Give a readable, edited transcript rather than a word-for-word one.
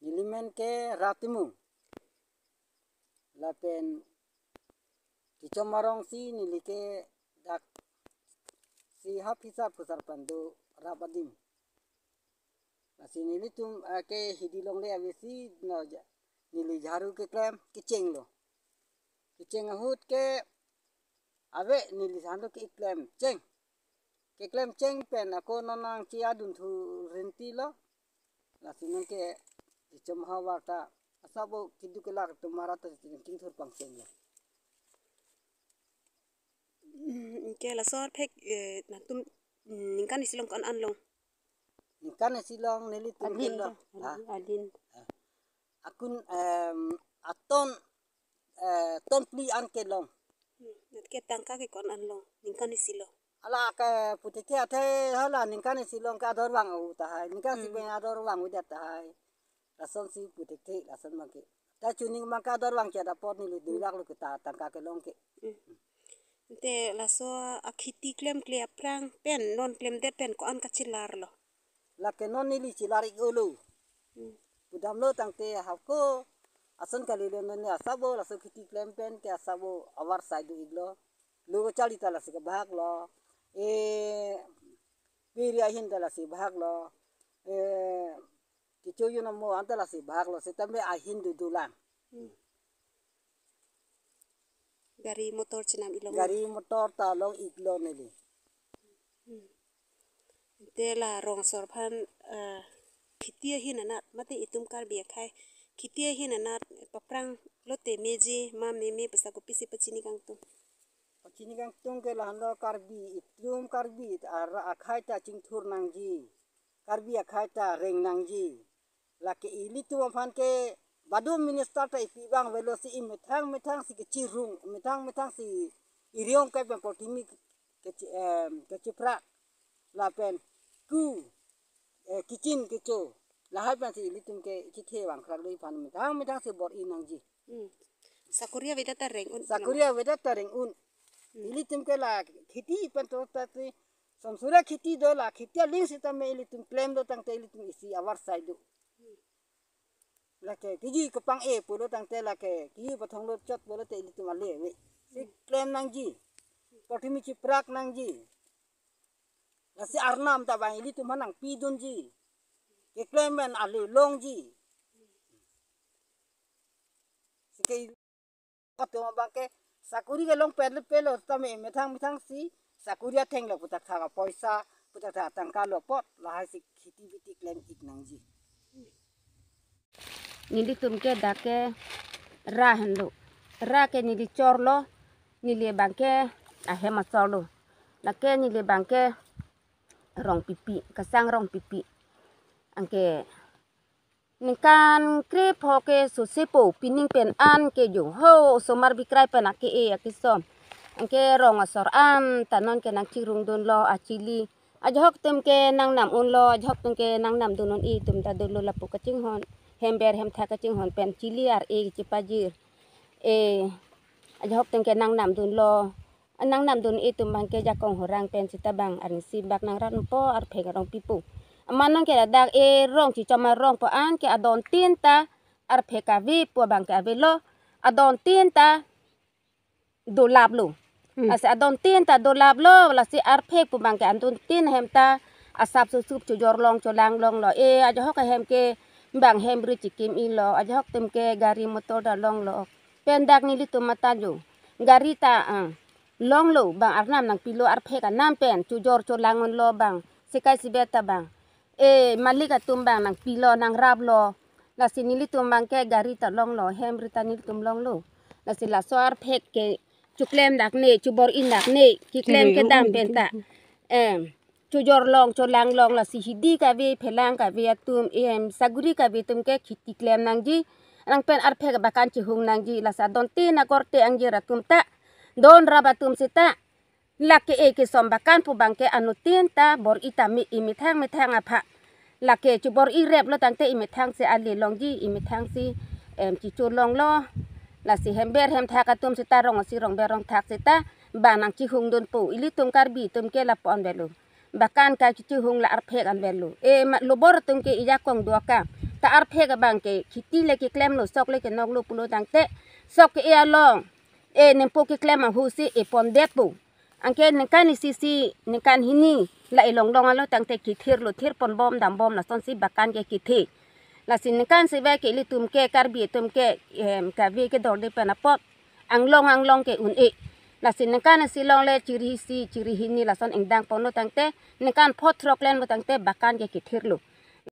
nilimen ke ratimu lapen dicomarong si nilike dak si hapisa pusar pandu rabadim nasi nilitum ke hidilong le avesi no nili jaru ke klem kiceng lo kiceng ahut ke ave nili sandu ke klem ceng pen ako nonang ci adun thu renti lo nasi nangke dicom hawa ta asabo kidu kelak tumara ta ting thur pang ceng lo ke la sor phek na tum ningkan isilong kan an long ningkan isilong nili tum lo adin akun aton ton pli an ke long nat ke tangka ke kon an long ningkan isilong ala ke putike ate hala ningkan isilong ka dor wang u ta hai ningkan si ben ador wang u ta hai rason si putike rason make ta chuning maka dor wang ke dapot nili dulak lu kita tangka ke long ke te la so akhiti klem kle aprang pen non klem det pen ko an kachilar lo la ke non nili chilari ulu budam lo tangte hako ason kali le ne asabo la so khiti klem pen ke asabo awar saidu iglo lu chali tala se bahag lo piri ahin tala se bahag lo kichoyo no mo antala se bahag lo se tambe ahin dudulan gari motor chinam ilong gari motor ta long iglo nili te la rong sor phan khitia hin anat mate itum kar bia khai khitia hin anat paprang lote meje ma me pasa ko pisi pachini kang tu pachini kang tung ke lahando karbi itum karbi ara akhai ta chingthur nangji karbi akhai ta reng nangji lake ili tu phan ke badum minister ta ipi bang velo si methang si kechirung methang si iriong ke potimi ke chipra la pen ku kicin kecho la hai pan si ili tum ke kithe wang khrak lui phan methang si bor inangji sakuria vedata reng un sakuria vedata reng un ili tum ke la khiti pan to ta samsura khiti do la khitia ling si ta me ili tum claim do tang te ili tum isi awar sai do la ke kiji kapang pulo tang te la ke ki pathong lo chot bolo te ili tum ale we si claim nang ji potimi chi prak nang ji la si arnam ta bang ili tum hanang pi dun ji ke claim men ale long ji si ke pato bang ke sakuri ke long pelo ta me methang si sakuria theng lo putak tha poisa putak tha tangka lo pot la hai si khiti biti claim ik nang ji nili tum ke dake ra hendo ra ke nili chorlo nili bangke ahe masolo lake nili bangke rong pipi kasang rong pipi angke ningkan krip hoke susepo pining pen an ke jo ho somar bikrai pen ake akisom angke rong asor an tanon ke nang chirung don lo achili ajhok tum ke nang nam un lo ajhok tum ke nang nam dunon i tum ta dolo lapu kaching hon hember hem tha kaching hon pen chili ar chipajir ajhok tum ke nang nam dun lo nang nam dun i tum bang ke jakong horang pen sita bang ar si bak nang ran po ar pheg rong pipu manang ke dak rong chi choma rong po an ke adon tinta ar phekavi po bang ke avelo adon tinta do lab lo asa adon tinta do lab lo la si ar phek po bang ke andun tin hem ta asap sup chu jor long cho lang long lo ajhok hem ke bang hem ru chikim i lo ajhok tum ke gari motor da long lo pendak ni litum mata jo gari ta long lo bang arnam nang pilo ar phek nam pen chu jor cho langon lo bang sikai sibeta bang malika tumbang nang pilo nang rab lo la sinili tumbang ke gari ta long lo hem rita ni tum long lo la sila soar phek ke chuklem dak ne chubor in dak ne ki klem ke dam penta chu jor long cho lang long la si hidi ka ve phelang ka ve tum saguri ka ve tum ke khiti klem nang ji nang pen ar phek bakan chi hung nang ji la sa don ti na korte ang jira tum ta don rabatum sita lake ke sombakan pu bangke anu tinta bor itami imithang apha lake chu bor i rep lo tangte imithang se ali longji imithang si chi chu long lo la si hember hem tha ka tum sita rong si rong berong thak sita banang chi hung don pu ili tum karbi tum ke la pon belu bakan ka chi hung la ar phek an belu lo bor tum ke iya kong duaka ta ar phe ga bang ke khiti le ke klem lo sok le ke nok lo pulo dang te sok ke ya long e nempo ke klem ang hu si e pon det pu angke nengkan ni sisi nengkan hini la ilong long alo tang te ki thir lo thir pon bom dam bom la son si bakan ke ki thi la sin nengkan se ba ke li tum ke kar bi tum ke ka vi ke dor de pana pot ang long ke un e la sin nengkan si long le chiri hini la son engdang pon lo tang te nengkan pot throk len lo tang te bakan ke ki thir lo